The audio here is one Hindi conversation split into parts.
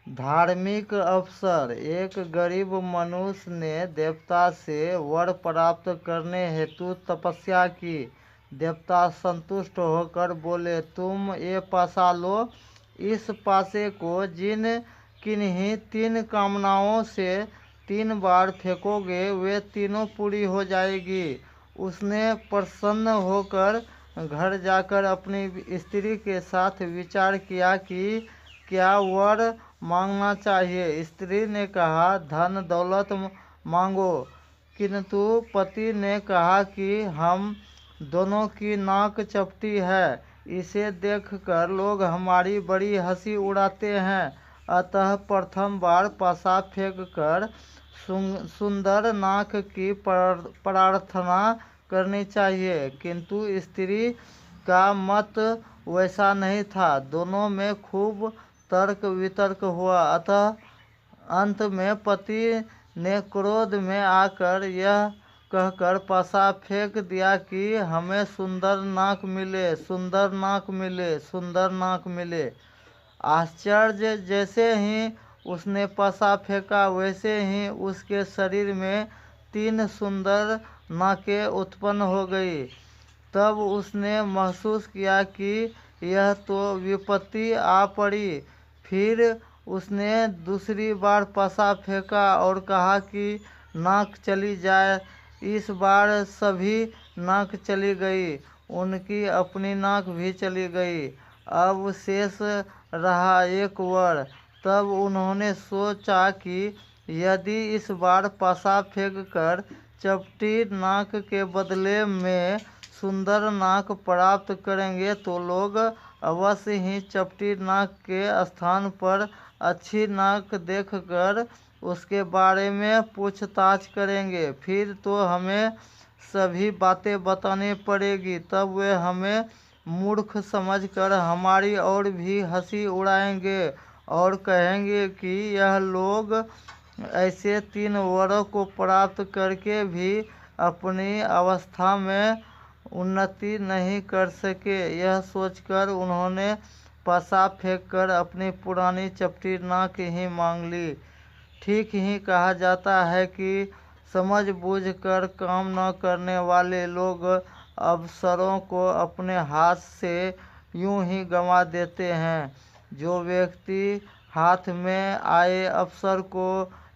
धार्मिक अवसर। एक गरीब मनुष्य ने देवता से वर प्राप्त करने हेतु तपस्या की। देवता संतुष्ट होकर बोले, तुम ये पासा लो। इस पासे को जिन किन्हीं 3 कामनाओं से 3 बार फेंकोगे वे तीनों पूरी हो जाएगी। उसने प्रसन्न होकर घर जाकर अपनी स्त्री के साथ विचार किया कि क्या वर मांगना चाहिए। स्त्री ने कहा, धन दौलत मांगो। किंतु पति ने कहा कि हम दोनों की नाक चपटी है, इसे देखकर लोग हमारी बड़ी हंसी उड़ाते हैं। अतः प्रथम बार पासा फेंककर सुंदर नाक की प्रार्थना करनी चाहिए। किंतु स्त्री का मत वैसा नहीं था। दोनों में खूब तर्क वितर्क हुआ। अतः अंत में पति ने क्रोध में आकर यह कहकर पासा फेंक दिया कि हमें सुंदर नाक मिले, सुंदर नाक मिले, सुंदर नाक मिले। आश्चर्य! जैसे ही उसने पासा फेंका वैसे ही उसके शरीर में 3 सुंदर नाकें उत्पन्न हो गई। तब उसने महसूस किया कि यह तो विपत्ति आ पड़ी। फिर उसने दूसरी बार पासा फेंका और कहा कि नाक चली जाए। इस बार सभी नाक चली गई, उनकी अपनी नाक भी चली गई। अब शेष रहा एक वर। तब उन्होंने सोचा कि यदि इस बार पासा फेंककर चपटी नाक के बदले में सुंदर नाक प्राप्त करेंगे तो लोग अवश्य ही चपटी नाक के स्थान पर अच्छी नाक देखकर उसके बारे में पूछताछ करेंगे। फिर तो हमें सभी बातें बतानी पड़ेगी। तब वे हमें मूर्ख समझकर हमारी और भी हंसी उड़ाएंगे और कहेंगे कि यह लोग ऐसे 3 वरों को प्राप्त करके भी अपनी अवस्था में उन्नति नहीं कर सके। यह सोचकर उन्होंने पासा फेंककर अपनी पुरानी चपटी नाक ही मांग ली। ठीक ही कहा जाता है कि समझ बूझ कर काम न करने वाले लोग अवसरों को अपने हाथ से यूं ही गंवा देते हैं। जो व्यक्ति हाथ में आए अवसर को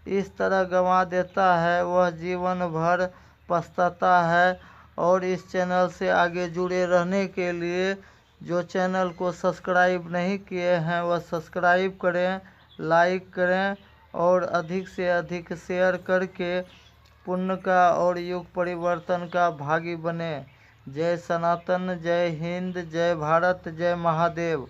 इस तरह गंवा देता है वह जीवन भर पछताता है। और इस चैनल से आगे जुड़े रहने के लिए जो चैनल को सब्सक्राइब नहीं किए हैं वह सब्सक्राइब करें, लाइक करें और अधिक से अधिक शेयर करके पुण्य का और युग परिवर्तन का भागी बने। जय सनातन, जय हिंद, जय भारत, जय महादेव।